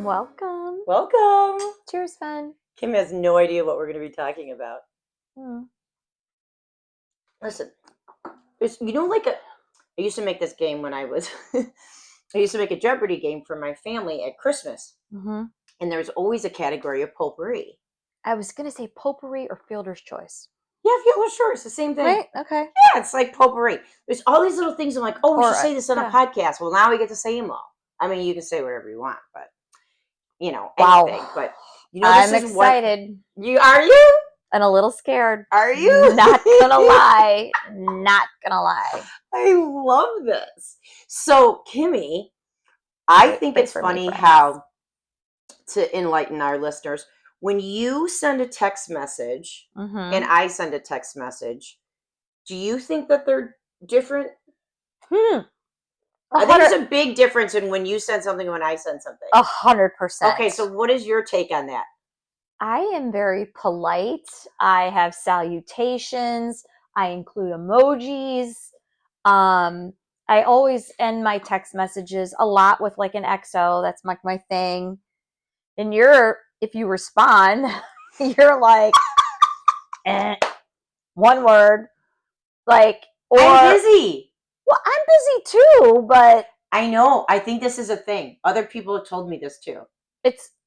Welcome. Welcome. Cheers, Fen. Kim has no idea what we're going to be talking about. Listen, I used to make this game when I was, I used to make a Jeopardy game for my family at Christmas. Mm-hmm. And there's always a category of potpourri. I was going to say potpourri or fielder's choice. Yeah, sure. It's the same thing. Right? Okay. Yeah, it's like potpourri. There's all these little things. I'm like, we should say this on a podcast. Well, now we get to say them all. I mean, you can say whatever you want, but, anything. Wow. But, I'm excited. Are you? And a little scared. Are you? Not gonna lie. Not gonna lie. I love this. So, Kimmy, I think it's funny how, to enlighten our listeners, when you send a text message and I send a text message, do you think that they're different? I think there's a big difference in when you send something and when I send something. 100%. Okay, so what is your take on that? I am very polite. I have salutations. I include emojis. I always end my text messages a lot with like an XO. That's like my thing. And if you respond, you're like, one word. Like, or I'm busy. Well, I'm busy too, but I know. I think this is a thing. Other people have told me this too.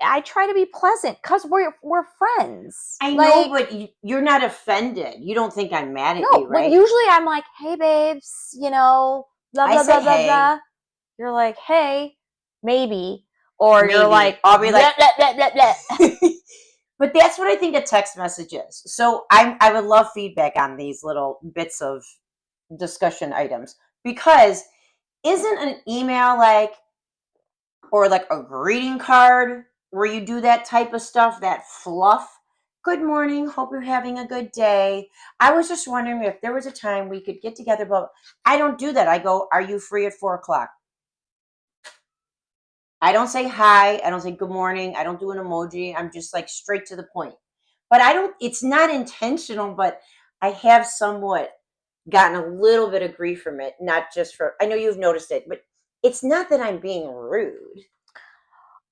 I try to be pleasant because we're friends. I know, but you're not offended. You don't think I'm mad at you, right? But usually I'm like, hey, babes, blah, blah, blah, blah, blah. You're like, hey, maybe. Or you're like, I'll be like, blah, blah, blah, blah, blah. But that's what I think a text message is. So I would love feedback on these little bits of discussion items, because isn't an email or like a greeting card where you do that type of stuff, that fluff? Good morning, hope you're having a good day. I was just wondering if there was a time we could get together, but I don't do that. I go, are you free at 4:00? I don't say hi. I don't say good morning. I don't do an emoji. I'm just like straight to the point. But it's not intentional, but I have somewhat gotten a little bit of grief from it. Not just I know you've noticed it, but it's not that I'm being rude.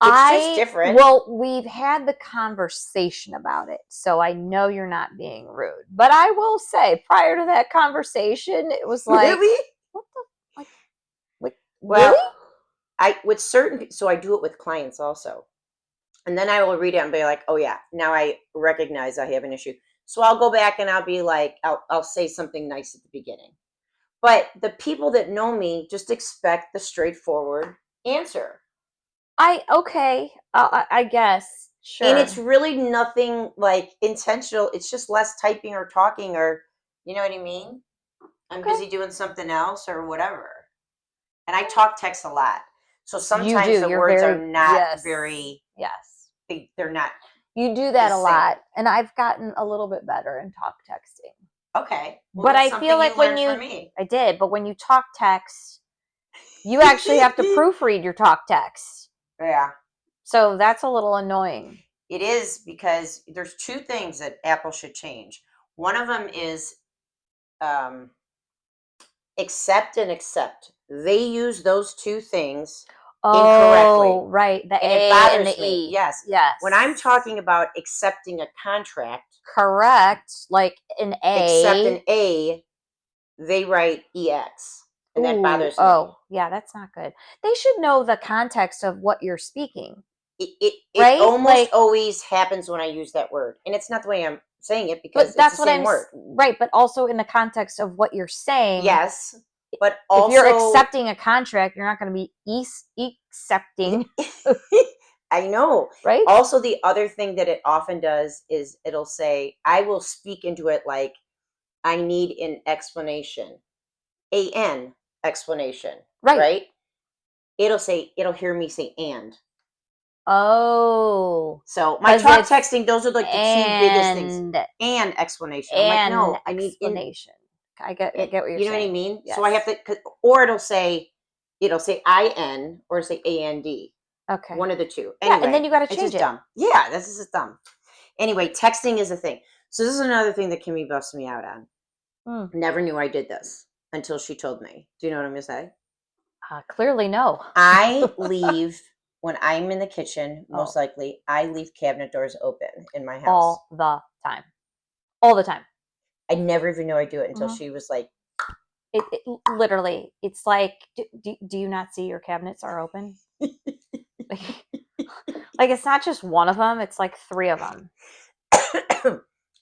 It's just different. Well, we've had the conversation about it, so I know you're not being rude. But I will say, prior to that conversation, it was like, really? What the, like well, really? So I do it with clients also. And then I will read it and be like, oh yeah, now I recognize I have an issue. So I'll go back and I'll be like, I'll say something nice at the beginning. But the people that know me just expect the straightforward answer. I guess, sure. And it's really nothing like intentional. It's just less typing or talking, or, you know what I mean? I'm busy doing something else or whatever. And I talk text a lot. So sometimes the words are not very, they're not. You do that a lot. And I've gotten a little bit better in talk texting. Okay. Well, but I feel like I did, but when you talk text, you actually have to proofread your talk text. Yeah. So that's a little annoying. It is, because there's two things that Apple should change. One of them is accept and accept. They use those two things incorrectly. Oh, right. The and A it bothers and the me. E. Yes. Yes. When I'm talking about accepting a contract. Correct. Like an A. Accept an A, they write EX. And that bothers me. Oh, yeah, that's not good. They should know the context of what you're speaking. It almost always happens when I use that word. And it's not the way I'm saying it, because it's the same word. Right, but also in the context of what you're saying. Yes. But also, if you're accepting a contract, you're not going to be accepting. I know. Right? Also, the other thing that it often does is it'll say, I will speak into it like, I need an explanation. An explanation. Right? It'll hear me say and. Oh. So my talk texting, those are like the two biggest things. And explanation. I'm like, no, I need explanation. I get what you're saying. You know what I mean? Yes. So I have to, or it'll say IN or say AND. Okay. One of the two. Anyway, and then you got to change it. Dumb. Yeah, this is dumb. Anyway, texting is a thing. So this is another thing that Kimmy busts me out on. Never knew I did this until she told me. Do you know what I'm going to say? Clearly no. I leave when I'm in the kitchen, most Oh. likely, I leave cabinet doors open in my house. All the time. All the time. I never even know I do it until Mhm. she was like, It literally, it's like, do you not see your cabinets are open? Like it's not just one of them, it's like 3 of them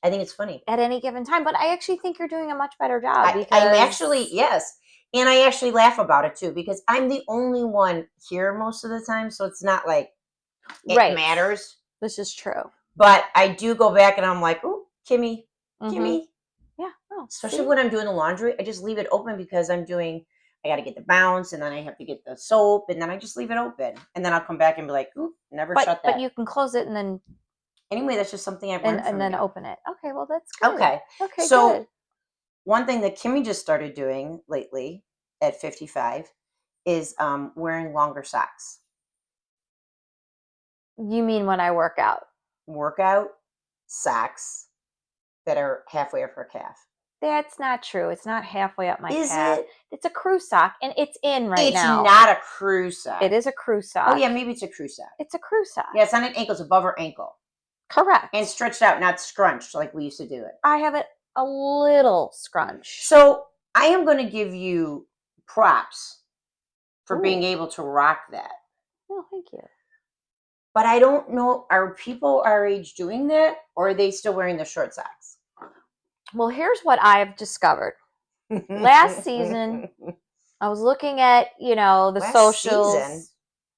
I think it's funny. at any given time. But I actually think you're doing a much better job I'm actually, because yes. And I actually laugh about it too because I'm the only one here most of the time. So it's not like it right. matters. This is true. But I do go back and I'm like, oh, Kimmy, Kimmy. Yeah. Oh, Especially see? when I'm doing the laundry, I just leave it open because I got to get the bounce and then I have to get the soap and then I just leave it open. And then I'll come back and be like, ooh, never shut But that. you can close it and then Anyway, that's just something I've learned from then you. open it. Okay, well that's good. Okay. Okay, So good. one thing that Kimmy just started doing lately at 55 is wearing longer socks. You mean when I work out? Workout socks that are halfway up her calf. That's not true. It's not halfway up my Is calf. it? It's a crew sock, and it's in right now. It's not a crew sock. It is a crew sock. Oh yeah, maybe it's a crew sock. It's a crew sock. Yeah, it's on an ankle. It's above her ankle. Correct. And stretched out, not scrunched like we used to do it. I have it a little scrunch. So I am going to give you props for Ooh. being able to rock that. Oh, thank you. But I don't know, are people our age doing that or are they still wearing the short socks? Well, here's what I've discovered. Last season, I was looking at, the Last socials. season?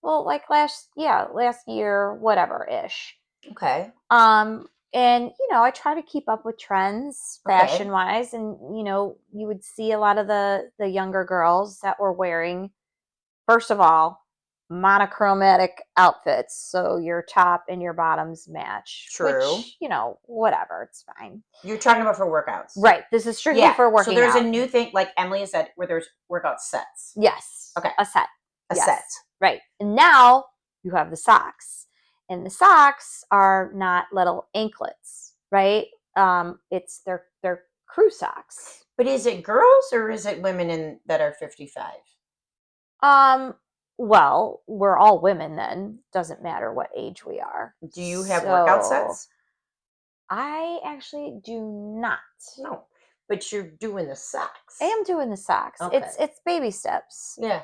Well, like last year, whatever ish. Okay. And I try to keep up with trends fashion wise, and you would see a lot of the younger girls that were wearing, first of all, monochromatic outfits, so your top and your bottoms match. True. Which, whatever, it's fine. You're talking about for workouts. Right. This is strictly for working So there's out. a new thing, like Emily has said, where there's workout sets. Yes. Okay. A set. A Yes. set. Right. And now you have the socks. And the socks are not little anklets, right? It's they're crew socks. But is it girls or is it women that are 55? Well, we're all women then. Doesn't matter what age we are. Do you have workout sets? I actually do not. No. But you're doing the socks. I am doing the socks. Okay. It's baby steps. Yeah.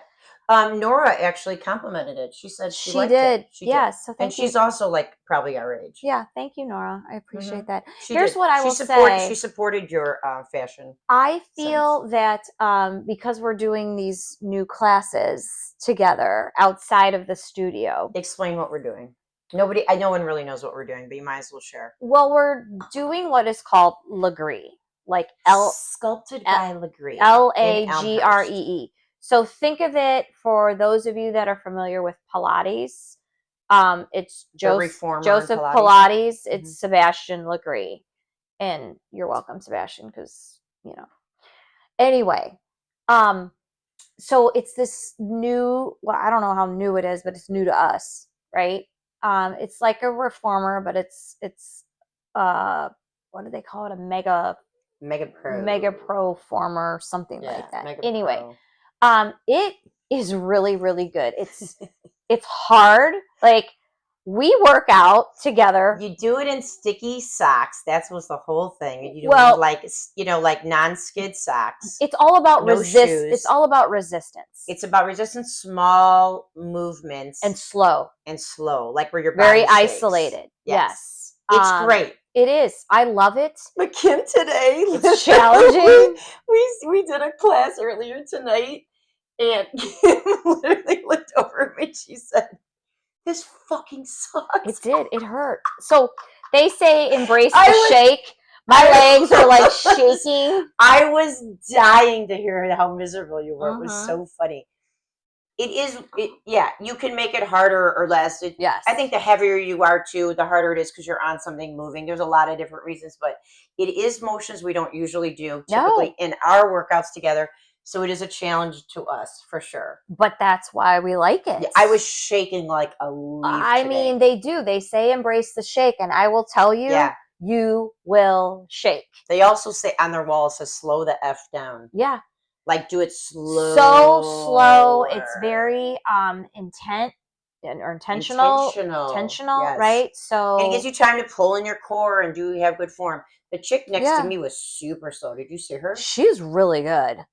Nora actually complimented it. She said she liked did. it. She yes, did. so thank and you. she's also like probably our age. Yeah, thank you, Nora. I appreciate that. Here's what I will say. She supported your fashion. I feel that because we're doing these new classes together outside of the studio. Explain what we're doing. No one really knows what we're doing, but you might as well share. Well, we're doing what is called Legree, like sculpted by Legree. Lagree. So think of it, for those of you that are familiar with Pilates. It's Joseph Pilates. It's Sebastian Legree, and you're welcome, Sebastian, because Anyway, so it's this new. Well, I don't know how new it is, but it's new to us, right? It's like a reformer, but it's what do they call it? A mega pro former, something like that. Anyway, it is really, really good. It's hard. Like, we work out together. You do it in sticky socks. That was the whole thing. You do it like non-skid socks. It's all about resistance. It's all about resistance. It's about resistance, small movements, and slow, like where you're very isolated. Yes. It's great. It is. I love it. But Kim, today it's challenging. we did a class earlier tonight, and Kim literally looked over at me. She said, "This fucking sucks." It did. It hurt. So they say embrace the shake. My legs are like shaking. I was dying to hear how miserable you were. It was so funny. It is. You can make it harder or less. Yes. I think the heavier you are too, the harder it is because you're on something moving. There's a lot of different reasons, but it is motions we don't usually do typically in our workouts together. So it is a challenge to us for sure. But that's why we like it. Yeah, I was shaking like a leaf today. mean, they do. They say embrace the shake, and I will tell you, you will shake. They also say on their wall, it says slow the F down. Yeah. Like, do it slow. So slow. It's very intense. or Intentional. intentional, Yes. right? And it gives So you time to pull in your core and do you have good form. The chick next to yeah, me was super slow. Did you see her? she's really good.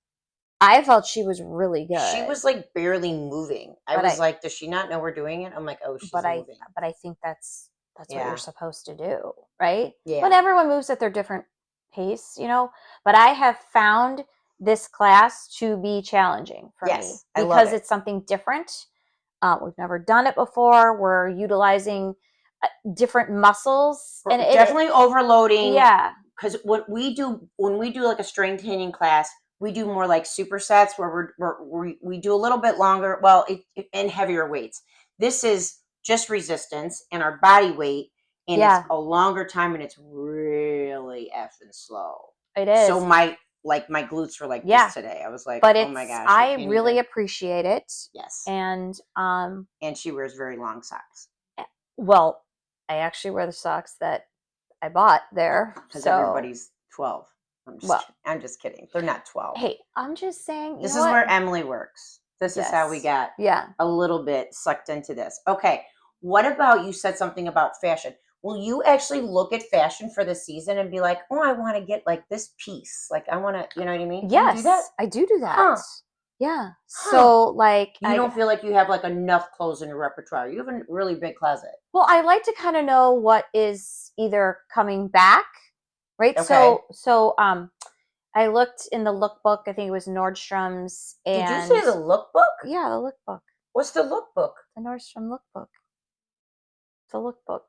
I felt she was really She good, was like barely moving. I but was like, does she not know we're doing it? I'm like, oh, but she's I moving. but I think that's what you're Yeah. supposed to do, right? But Yeah. everyone moves at their different pace, you know. But I have found this class to be challenging for me Yes. I love because it. it's something different. We've never done it before. We're utilizing different muscles, and We're definitely overloading yeah, because when we do like a strength training class, we do more like supersets where we do a little bit longer, well, and heavier weights. This is just resistance and our body weight, and it's yeah, a longer time, and it's really effing slow. it So is. my glutes were like this Yeah, today. I was like, but oh my it's gosh, I I can't really even. appreciate it, Yes, and and she wears very long socks well, I actually wear the socks that I bought there. because So, everybody's 12. well, I'm just kidding. They're not 12. hey, I'm just saying, you This know is what? where Emily works. This is how we Yes. got Yeah. a little bit sucked into this. Okay. What about you said something about fashion? Will you actually look at fashion for the season and be like, oh, I want to get like this piece? Like, I want to, you know what I mean? Do you do that? Yes, I do that. Huh. Yeah. Huh. So, like, You don't feel like you have like enough clothes in your repertoire. You have a really big closet. well, I like to kind of know what is either coming back, right? Okay. I looked in the lookbook. I think it was Nordstrom's, Did you and say the lookbook? yeah, the lookbook, What's the lookbook? the Nordstrom lookbook, the lookbook.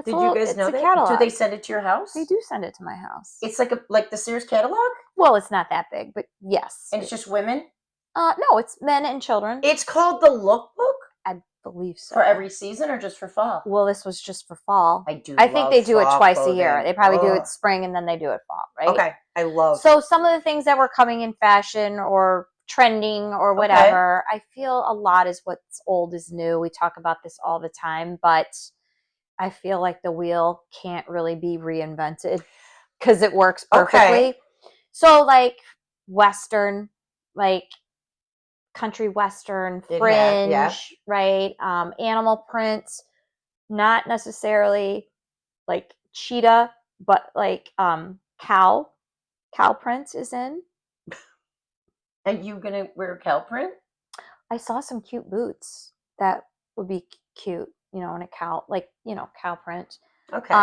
Did you guys It's know a that? Do they catalog. send it to your They house? do send it to my house. It's like the Sears catalog? Well, it's not that big, but yes. And it's just women? No, it's men and children. It's called the lookbook? I believe For so. every season or just for fall? Well, this was just for fall. I do I think love they do it fall twice a year. clothing. They probably do it Ugh. spring and then they do it fall, right? Okay. I love. So some of the things that were coming in fashion or trending or Okay. whatever, I feel a lot is what's old is new. We talk about this all the time, but I feel like the wheel can't really be reinvented because it works Okay. perfectly. So like Western, like country Western, Did have, yeah. fringe, right? Animal prints, not necessarily like cheetah, but like cow print is in. Are you gonna wear cow print? I saw some cute boots that would be cute, you know, in a cow, like, you know, cow print. Okay.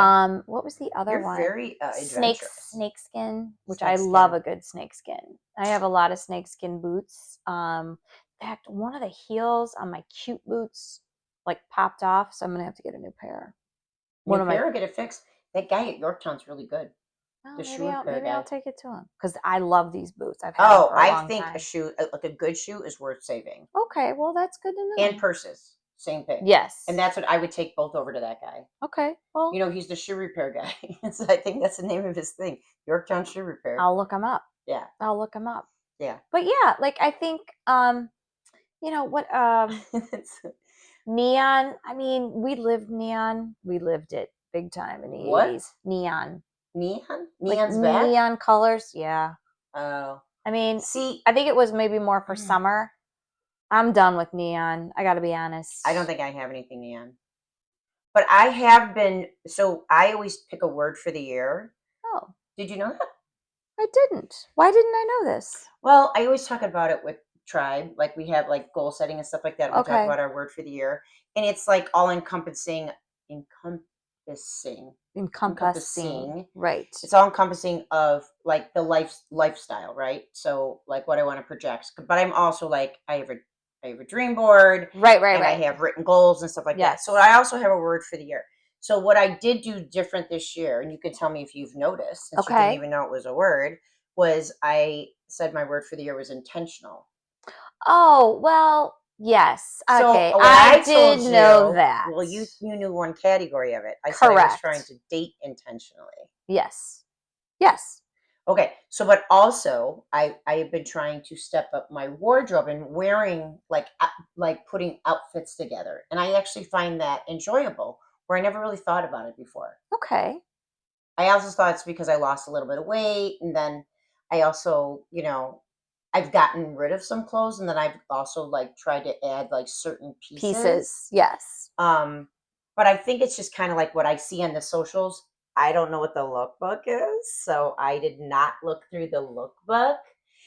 What was the other You're one? very adventurous. Snake skin, which I Snake love skin. a good snake skin. I have a lot of snake skin boots. In fact, one of the heels on my cute boots like popped off, so I'm gonna have to get a new pair. New One of my pair or get it fixed. That guy at Yorktown's really good. oh, The shoe repair maybe I'll guy. take it to him because I love these boots. I've had them Oh, for a I long think a time. shoe, like a good shoe, is worth saving. Okay, well that's good to And know. purses, same thing. Yes. And that's what I would take both over to that guy. Okay. Well, You know, he's the shoe repair guy. So I think that's the name of his thing, Yorktown Shoe Repair. I'll look them up. Yeah, I'll look them up. yeah. But yeah, like I think you know what neon, I mean, we lived neon. We lived it big time in the What? 80s. Neon. Neon? Like Neon's back? neon colors, yeah. Oh. I mean, See, I think it was maybe more for summer. I'm done with neon. I got to be honest. I don't think I have anything neon. But I have been, so I always pick a word for the year. Oh, Did you know that? I didn't. Why didn't I know this? Well, I always talk about it with Tribe. Like we have like goal setting and stuff like that. And we talk Okay. about our word for the year. And it's like all encompassing. Right. It's all encompassing of like the lifestyle, right? So like what I want to project. But I'm also like I have a dream board Right, and I right. have written goals and stuff like that. Yes. So I also have a word for the year. So what I did do different this year, and you can tell me if you've noticed, since you didn't Okay. even know it was a word, was I said my word for the year was intentional. Oh, well, yes. So Okay. what I told did know you, that. well, you knew one category of it. I said I was trying Correct. to date intentionally. Yes. Yes. Okay, so but also I have been trying to step up my wardrobe and wearing like putting outfits together, and I actually find that enjoyable. Where I never really thought about it before. Okay. I also thought it's because I lost a little bit of weight, and then I also, you know, I've gotten rid of some clothes, and then I've also like tried to add like certain pieces. Yes. But I think it's just kind of like what I see on the socials. I don't know what the lookbook is, so I did not look through the lookbook.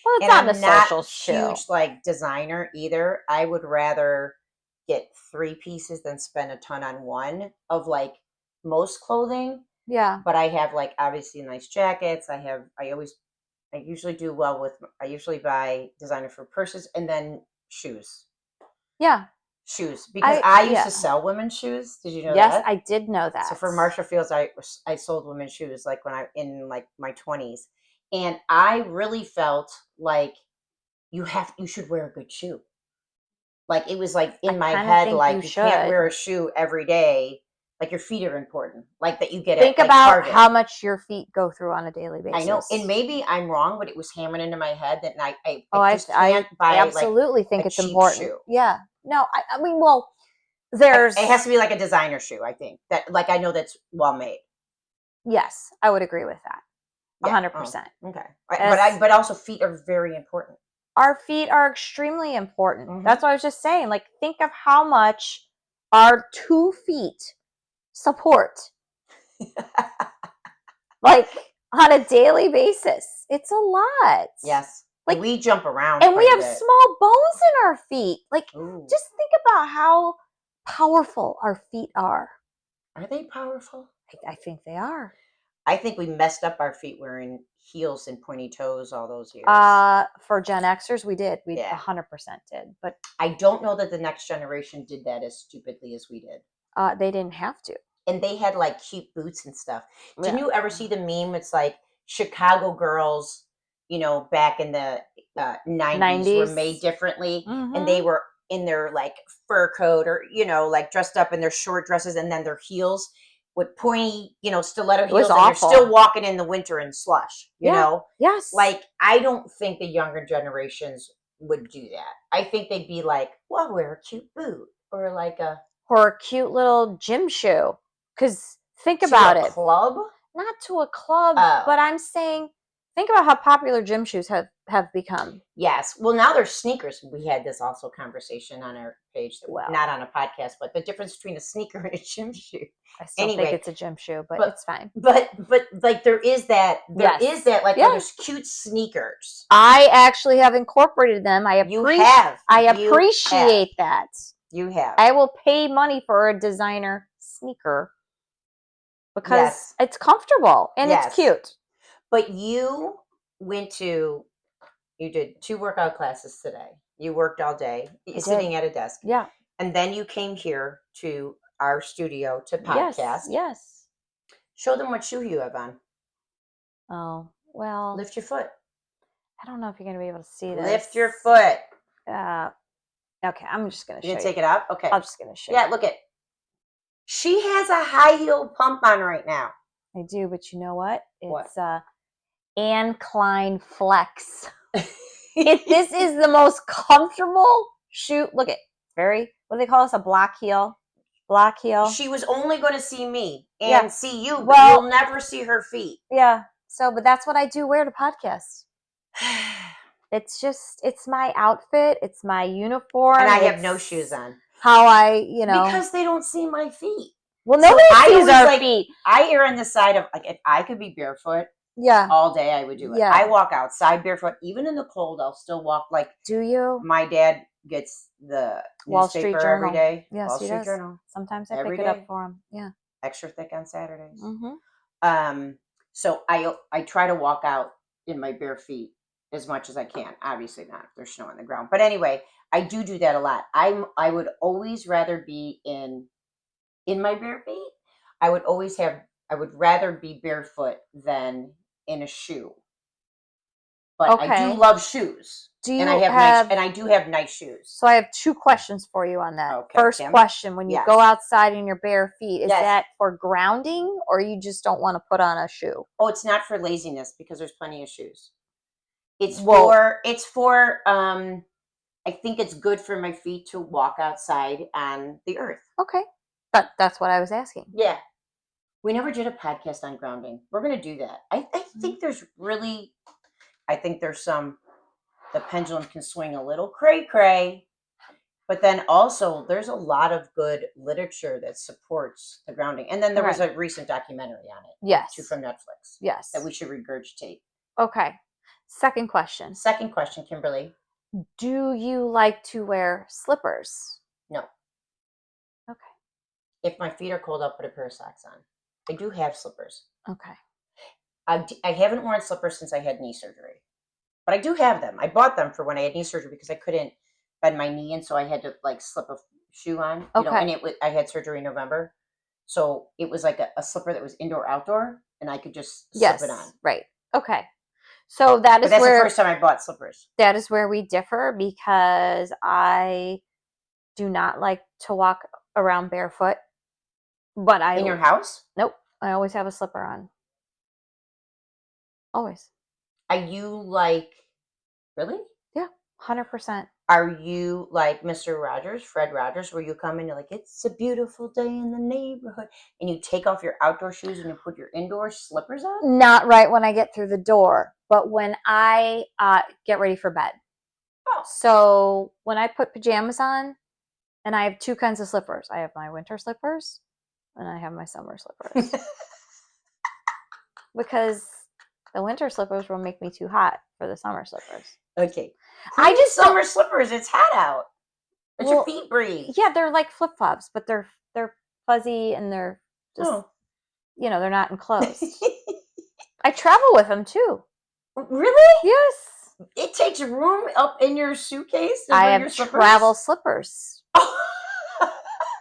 Well, it's And on the I'm not socials too. huge like designer either. I would rather get 3 pieces than spend a ton on one of like most clothing. Yeah. But I have like obviously nice jackets. I usually do well with, I usually buy designer for purses and then shoes. Yeah. Shoes. Because I used to Yeah. sell women's shoes. Did you know Yes, that? I did know So that. for Marshall Fields, I sold women's shoes like when I in like my 20s. And I really felt like you should wear a good shoe. Like it was like I in my kind of head, think you like you can't should. wear a shoe every day. Like your feet are important. Like that you get Think at like about Target. how much your feet go through on a daily I know, basis. and maybe I'm wrong, but it was hammering into my head that I Oh, just can't I buy like absolutely think a it's cheap important. shoe. Yeah. No, I mean, well, there's, It has to be like a designer shoe. I think that like I know that's well made. yes, I would agree with that. Yeah. Oh, 100%. okay. As But also feet are very important. our feet are extremely important. Mm-hmm. That's what I was just saying. Like, think of how much our 2 feet support, like on a daily basis. It's a lot. Yes. Like, We jump around and we quite a have bit. small bones in our feet. Like, Ooh. just think about how powerful our feet are. Are they powerful? I think they are. I think we messed up our feet wearing heels and pointy toes all those years. For Gen Xers, we did. We Yeah. 100% did. But I don't know that the next generation did that as stupidly as we did. they didn't have to. And they had like cute boots and stuff. Didn't Yeah. you ever see the meme? It's like Chicago girls, back in the 90s were made differently, and they were in their like fur coat or like dressed up in their short dresses and then their heels with pointy, stiletto heels, and awful. they're still walking in the winter in slush. Yes. Like I don't think the younger generations would do that. I think they'd be like, "Well, wear a cute boot or like a cute little gym shoe." Because think about it. club." Not to a club, Oh. but I'm saying, think about how popular gym shoes have become. Yes. Well, now there's sneakers. We had this also conversation on our page, not on a podcast, but the difference between a sneaker and a gym shoe. I still think it's a gym shoe, but it's fine. But like there is that like there's cute sneakers. I actually have incorporated them. I appreciate that. You have. I will pay money for a designer sneaker because it's comfortable and it's cute. But you did 2 workout classes today. You worked all day sitting at a desk. Yeah. And then you came here to our studio to podcast. Yes. Show them what shoe you have on. Oh, well. Lift your foot. I don't know if you're going to be able to see this. Lift your foot. Okay, I'm just going to show you. You're going to take it up? Okay. I'm just going to show you. Yeah, look at. She has a high heel pump on right now. I do, but you know what? It's Incline Flex. This is the most comfortable shoe. Look at very, what do they call this? A black heel. Black heel. She was only going to see me and see you, but you'll never see her feet. Yeah. So, but that's what I do wear to podcast. It's my outfit. It's my uniform. And I have no shoes on. How because they don't see my feet. Well, nobody sees our feet. I err on the side of like if I could be barefoot. Yeah. All day I would do it. Yeah. I walk outside barefoot. Even in the cold, I'll still walk like. Do you? My dad gets the Wall Street newspaper Journal every day. Yes, Wall he Street does. Journal. Sometimes I pick it up for him. Yeah. Extra thick on Saturdays. Mm-hmm. So I try to walk out in my bare feet as much as I can. Obviously not if there's snow on the ground. But anyway, I do that a lot. I would always rather be in my bare feet. I would rather be barefoot than in a shoe. But I do love shoes. And I do have nice shoes. So I have 2 questions for you on that. Okay, First question, when you go outside in your bare feet, is that for grounding or you just don't want to put on a shoe? Oh, it's not for laziness because there's plenty of shoes. It's for I think it's good for my feet to walk outside on the earth. Okay. That's what I was asking. Yeah. We never did a podcast on grounding. We're going to do that. I think there's some the pendulum can swing a little cray cray. But then also, there's a lot of good literature that supports the grounding. And then there was Right. a recent documentary on it, Yes. too, from Netflix, Yes. that we should regurgitate. Okay. Second question. Second question, Kimberly. Do you like to wear slippers? No. Okay. If my feet are cold, I'll put a pair of socks on. I do have slippers. Okay. I haven't worn slippers since I had knee surgery, but I do have them. I bought them for when I had knee surgery because I couldn't bend my knee, and so I had to like slip a shoe on. You know, Okay. and I had surgery in November, so it was like a slipper that was indoor outdoor, and I could just slip it on. Right. Okay. So that But is that's where the first time I bought slippers. that is where we differ, because I do not like to walk around barefoot. But In your house? Nope. I always have a slipper on. Always. Are you like, really? Yeah. 100%. Are you like Mr. Rogers, Fred Rogers, where you come in, you're like, it's a beautiful day in the neighborhood, and you take off your outdoor shoes and you put your indoor slippers on? Not right when I get through the door, but when I get ready for bed. Oh. So when I put pajamas on, and I have two kinds of slippers. I have my winter slippers, and I have my summer slippers. Because the winter slippers will make me too hot for the summer slippers. Okay. I just summer slippers. It's hot out. Let your feet breathe. Yeah, they're like flip flops, but they're fuzzy and they're just they're not enclosed. I travel with them too. Really? Yes. It takes room up in your suitcase. I have travel slippers.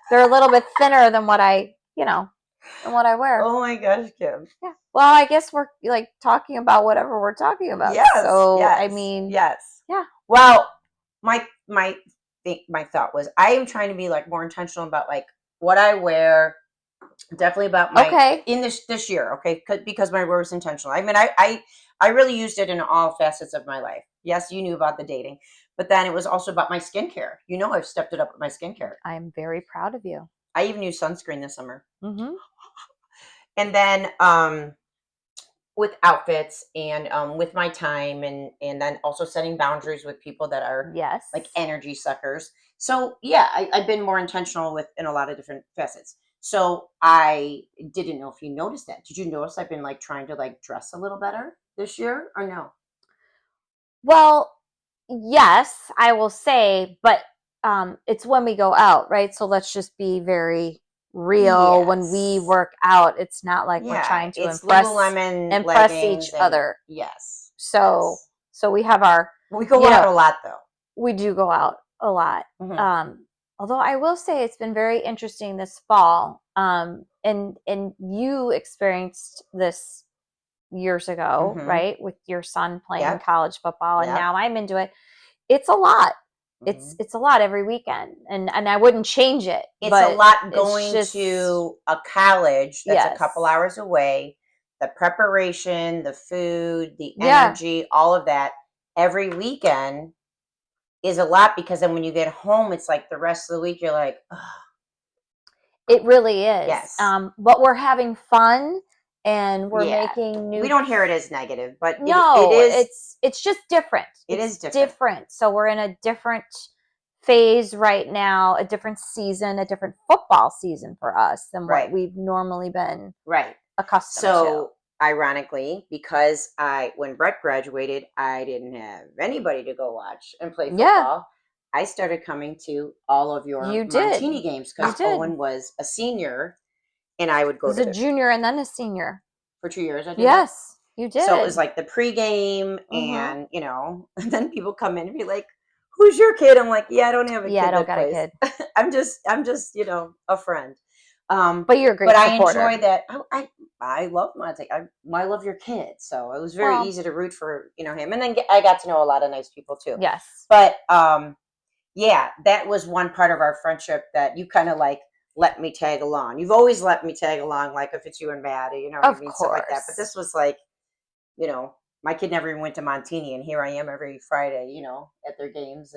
They're a little bit thinner than what I wear. Oh my gosh, Kim. Yeah. Well, I guess we're like talking about whatever we're talking about. Yes. So yes, I mean, yes. Yeah. Well, my thought was I am trying to be like more intentional about like what I wear. Definitely about my in this year, okay, because my word was intentional. I mean, I really used it in all facets of my life. Yes, you knew about the dating, but then it was also about my skincare. You know, I've stepped it up with my skincare. I'm very proud of you. I even used sunscreen this summer. Mm-hmm. And then with outfits and with my time and then also setting boundaries with people that are like energy suckers. So yeah, I've been more intentional in a lot of different facets. So I didn't know if you noticed that. Did you notice I've been like trying to like dress a little better this year or no? Well, yes, I will say, but it's when we go out, right? So let's just be very real. Yes. When we work out, it's not like we're trying to impress each other. Yes. So we have we go out a lot though. We do go out a lot. Mm-hmm. Although I will say it's been very interesting this fall. And you experienced this years ago, Mm-hmm. right? With your son playing college football, and now I'm into it. It's a lot. It's a lot every weekend, and I wouldn't change it. It's a lot going to a college that's a couple hours away. The preparation, the food, the energy, all of that every weekend is a lot, because then when you get home, it's like the rest of the week you're like, ugh. It really is. Yes. But we're having fun. And we're making new. We don't hear it as negative, but no, it is. It's just different. It's different. So we're in a different phase right now, a different season, a different football season for us than what we've normally been accustomed to. So ironically, because when Brett graduated, I didn't have anybody to go watch and play football. I started coming to all of your Montini games because Owen was a senior. And I would go to a junior and then a senior. For 2 years, I did. Yes, you did. So it was like the pregame, and and then people come in and be like, "Who's your kid?" I'm like, "Yeah, I don't have a kid. I don't got a kid. I'm just a friend." But you're a great supporter. I enjoy that. I love Monte. I love your kid, so it was very easy to root for him. And then I got to know a lot of nice people too. Yes, but yeah, that was one part of our friendship that you kind of like. Let me tag along. You've always let me tag along, like if it's you and Maddie, what I mean, stuff like that. But this was like, my kid never even went to Montini, and here I am every Friday, at their games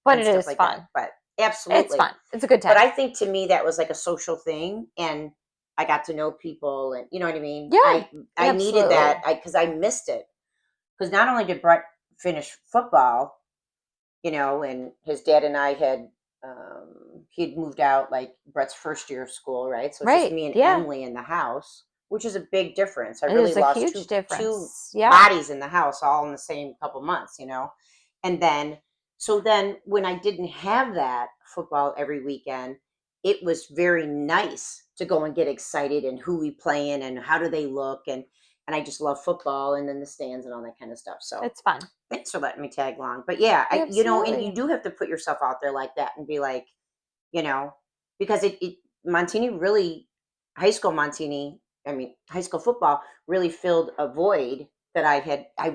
But it is fun. But absolutely, it's fun. It's a good time. But I think to me that was like a social thing, and I got to know people, and you know what I mean. Yeah, I needed that because I missed it. Because not only did Brett finished football, and his dad and I had, he'd moved out like Brett's first year of school, right? So it's just Right. me and Yeah. Emily in the house, which is a big difference. I It really is a lost huge two difference. Yeah. bodies in the house all in the same couple months, and then so then when I didn't have that football every weekend, it was very nice to go and get excited and who we playing and how do they look, and I just love football and then the stands and all that kind of stuff. So It's fun. thanks for letting me tag along. But yeah, and you Absolutely. do have to put yourself out there like that and be like, you know, because it Montini really, high school Montini, I mean, high school football really filled a void that I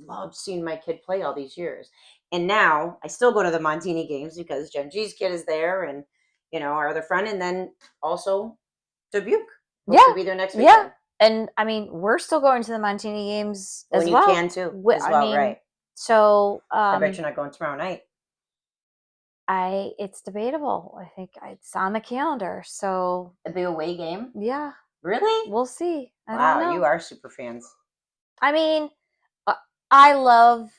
loved seeing my kid play all these years. And now I still go to the Montini games because Jen G's kid is there and, our other friend. And then also Dubuque. Supposed to Yeah. be there next Yeah. weekend. And I mean, we're still going to the Montini games When as you well. can too, as I well, mean, right? so I bet you're not going tomorrow night. it's debatable. I think it's on the calendar. So The away game? yeah, Really? we'll see. I don't Wow, you know. are super fans. I mean, uh, I love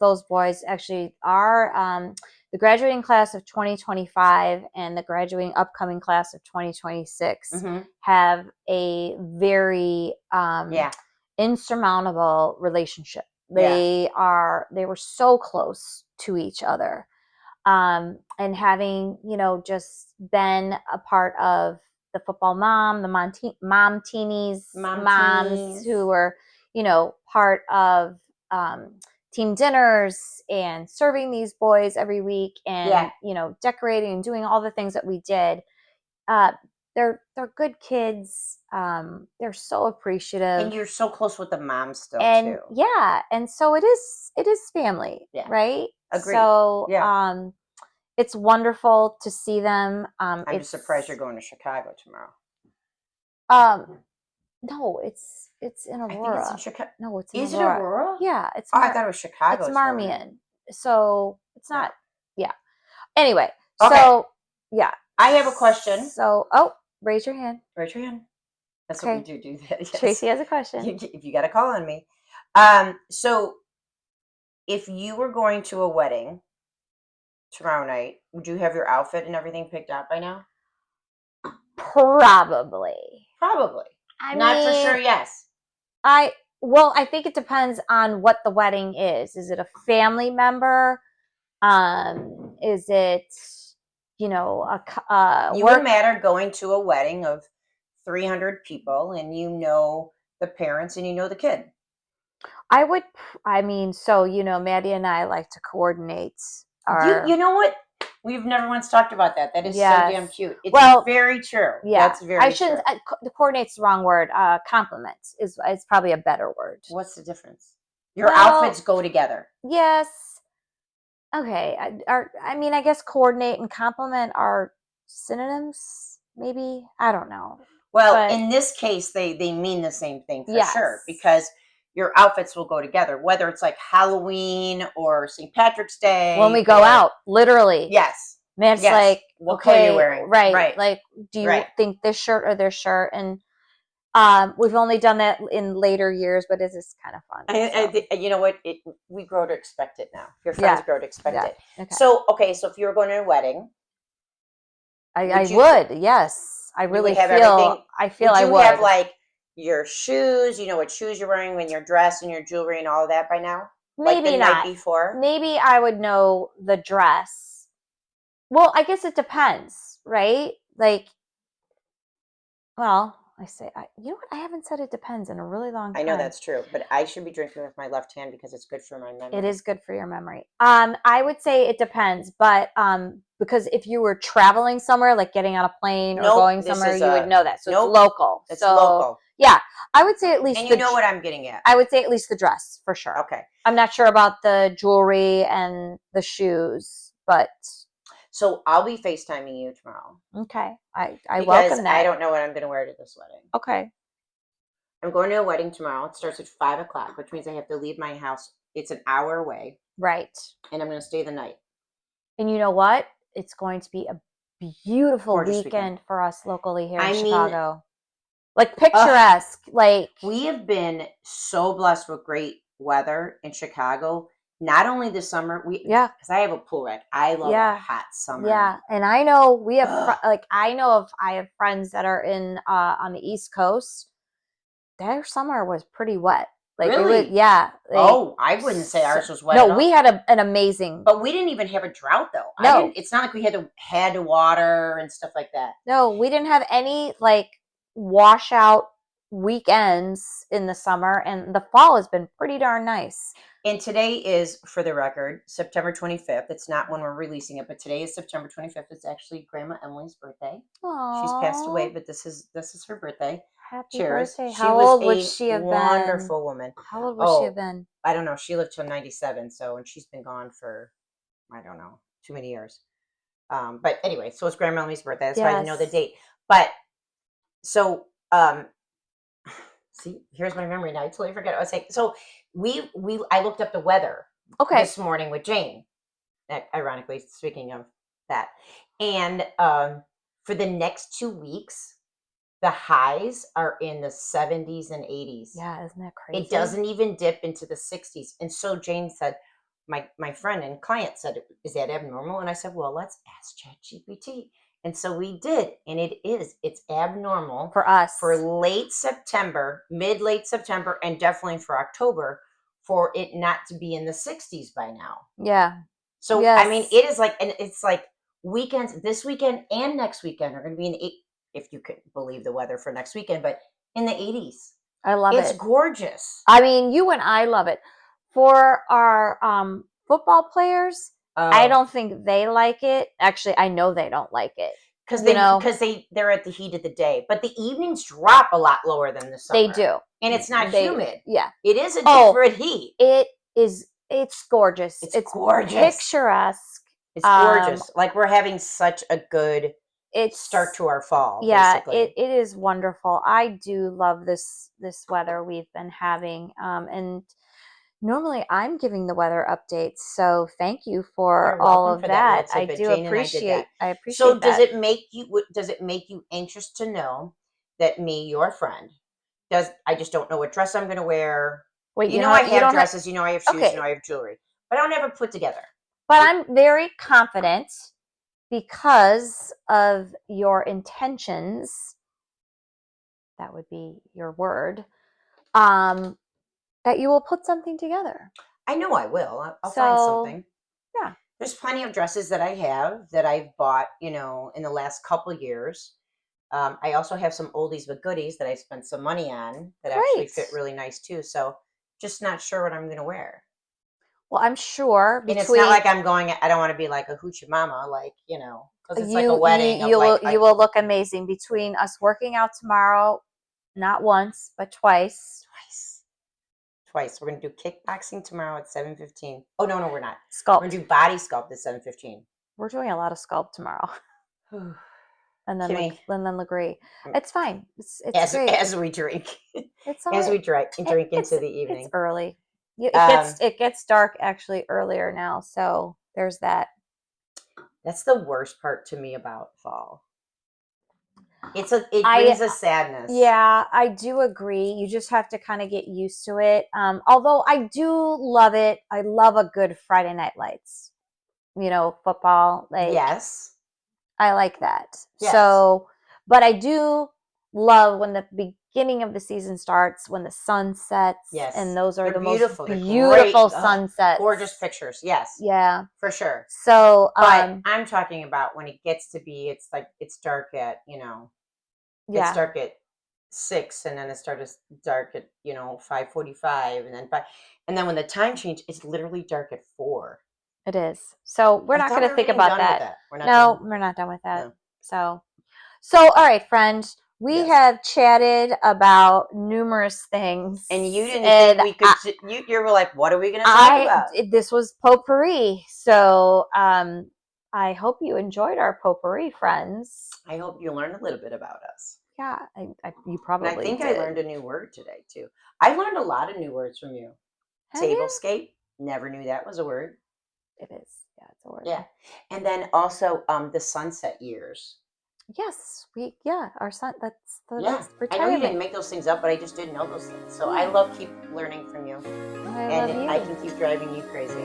those boys. Actually, our the graduating class of 2025 and the graduating upcoming class of 2026 Mm-hmm. have a very Yeah. insurmountable relationship. Yeah. They were so close to each other. And having, just been a part of the football mom, the mom teenies, Mom moms teenies. who were, part of team dinners and serving these boys every week and, Yeah. Decorating and doing all the things that we did. Uh, they're good kids. They're so appreciative. And you're so close with the mom still And too. yeah, and so it is family, Yeah. right? Agreed. So Yeah. it's wonderful to see them. I'm just surprised you're going to Chicago tomorrow. Um, no, it's in I think it's in Aurora. Chicago. No, it's in Is it Aurora. Aurora? Yeah, it's Oh, I thought it was Chicago. it's Tomorrow night. Marmion. So it's No. not. Yeah. Anyway, Okay. so yeah. I have a question. So raise your hand. Raise your hand. That's Okay. what we do. That. Yes. Tracy has a question. If you got a call on me. So if you were going to a wedding tomorrow night, would you have your outfit and everything picked out by now? Probably. Probably. I Not mean, for sure. Yes. I think it depends on what the wedding is. Is it a family member? Is it, a You work? would matter going to a wedding of 300 people and the parents and the kid. I would. I mean, so Maddie and I like to coordinate our. You know what? We've never once talked about that. That is so damn cute. It's very true. Yeah, That's very I shouldn't. true. The coordinate's the wrong word. Compliment is probably a better word. What's the difference? Your outfits go together. Yes. Okay. I mean, I guess coordinate and compliment are synonyms. Maybe, I don't know. Well, in this case, they mean the same thing for sure, because your outfits will go together, whether it's like Halloween or St. Patrick's Day. When we go out, literally. Yes. Matt's yes. like, what okay, color you're wearing. Right. Like, do you think this shirt or this shirt? And we've only done that in later years, but it is kind of fun. You know what? We grow to expect it now. Your friends grow to expect it. Okay. So if you were going to a wedding, I would. Yes, I really have feel. Everything, I feel I would. would Have like your shoes. You know what shoes you're wearing when your dress and your jewelry and all of that by now. Maybe like the not. Night before. Maybe I would know the dress. Well, I guess it depends, right? Like, well, you know what? I haven't said it depends in a really long time. I know that's true, but I should be drinking with my left hand because it's good for my memory. It is good for your memory. I would say it depends, but because if you were traveling somewhere, like getting on a plane or going somewhere, you would know that. So it's local. It's local. Yeah, I would say at least. And you know what I'm getting at. I would say at least the dress for sure. Okay. I'm not sure about the jewelry and the shoes, but. So I'll be FaceTiming you tomorrow. Okay. I welcome that. I don't know what I'm going to wear to this wedding. Okay. I'm going to a wedding tomorrow. It starts at 5:00, which means I have to leave my house. It's an hour away. Right. And I'm going to stay the night. And you know what? It's going to be a beautiful weekend for us locally here in Chicago. Like picturesque. Like we have been so blessed with great weather in Chicago, not only this summer, Yeah. because I have a pool rack. I love a hot summer. Yeah. And I know we have I have friends that are in on the East Coast. Their summer was pretty wet. Like really? it was, yeah. I wouldn't say ours was wet. No, at all. we had an amazing. But we didn't even have a drought though. No, it's not like we had to water and stuff like that. No, we didn't have any like washout weekends in the summer, and the fall has been pretty darn nice. And today is, for the record, September 25th. It's not when we're releasing it, but today is September 25th. It's actually Grandma Emily's birthday. Aww. She's passed away, but this is her birthday. Happy Cheers. birthday. She How was old would a she have wonderful been? woman. How old would she have been? I don't know. She lived till 97, and she's been gone for, I don't know, too many years. But anyway, so it's Grandma Emily's birthday. That's why I know the date. But so see, here's my memory now. I totally forget what I was saying. So I looked up the weather this morning with Jane. Ironically, speaking of that, and for the next 2 weeks, the highs are in the 70s and 80s. Yeah, isn't that crazy? It doesn't even dip into the 60s. And so Jane said, my friend and client said, is that abnormal? And I said, well, let's ask ChatGPT. And so we did, and it's abnormal for us for late September, late September, and definitely for October, for it not to be in the 60s by now. Yeah. So yes. I mean, it is like, and it's like weekends, this weekend and next weekend are going to be in if you could believe the weather for next weekend, but in the 80s. I love it. It's gorgeous. I mean, you and I love it. For our football players, I don't think they like it. Actually, I know they don't like it. Because they're at the heat of the day. But the evenings drop a lot lower than the summer. They do. And it's not humid. Yeah. It is a different heat. It's gorgeous. It's gorgeous. Picturesque. It's gorgeous. Like we're having such a good start to our fall. Yeah, basically. it is wonderful. I do love this weather we've been having. And normally I'm giving the weather updates, so thank you for all of that. I do appreciate. I appreciate. So does it make you anxious to know that me, your friend, I just don't know what dress I'm going to wear. Wait, you know I have dresses, you know I have shoes, you know I have jewelry, but I don't have it put together. But I'm very confident because of your intentions. That would be your word. That you will put something together. I know I will. I'll find something. Yeah. There's plenty of dresses that I have that I've bought, in the last couple years. I also have some oldies but goodies that I spent some money on that actually fit really nice too. So just not sure what I'm going to wear. Well, I'm sure. And it's not like I don't want to be like a hoochie mama, because it's like a wedding. You will look amazing between us working out tomorrow, not once, but twice. Twice. We're going to do kickboxing tomorrow at 7:15. Oh, no, we're not. Sculpt. We're going to do body sculpt at 7:15. We're doing a lot of sculpt tomorrow. And then Legree. It's fine. It's great. As we drink. It's all as we drink into the evening. It's early. It gets dark actually earlier now, so there's that. That's the worst part to me about fall. It brings a sadness. Yeah, I do agree. You just have to kind of get used to it. Although I do love it. I love a good Friday Night Lights. Football. Yes. I like that. Yes. So, but I do love when the beginning of the season starts, when the sun sets. Yes. And those are the beautiful. Most beautiful sunsets. Gorgeous pictures. Yes. Yeah. For sure. So, but I'm talking about when it gets to be, it's dark at, it's dark at 6, and then it starts dark at 5:45, and then when the time change, it's literally dark at 4. It is. So we're not going to think about that. We're not done with that. No. So all right, friend. We have chatted about numerous things, and you didn't think we could. You were like, "What are we going to talk about?" This was potpourri. So I hope you enjoyed our potpourri, friends. I hope you learned a little bit about us. Yeah, you probably. And I think I learned a new word today too. I learned a lot of new words from you. Tablescape. Never knew that was a word. It is. Yeah, it's a word. Yeah, and then also the sunset years. Yes, our son, Yeah, that's I know you didn't retirement. make those things up, but I just didn't know those things. So I Yeah, love keep learning from you, I and love I you. can keep driving you crazy.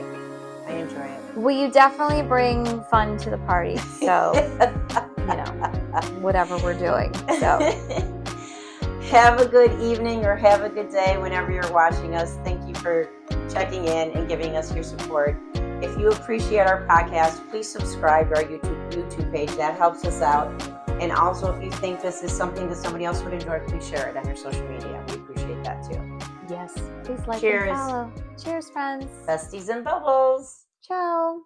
I enjoy Well, you definitely bring fun to the party. So, whatever we're doing. So, it. Have a good evening or have a good day whenever you're watching us. Thank you for checking in and giving us your support. If you appreciate our podcast, please subscribe to our YouTube page. That helps us out. And also, if you think this is something that somebody else would enjoy, please share it on your social media. We appreciate that too. yes, please like and Cheers. follow. Cheers, friends. Besties and Bubbles. Ciao.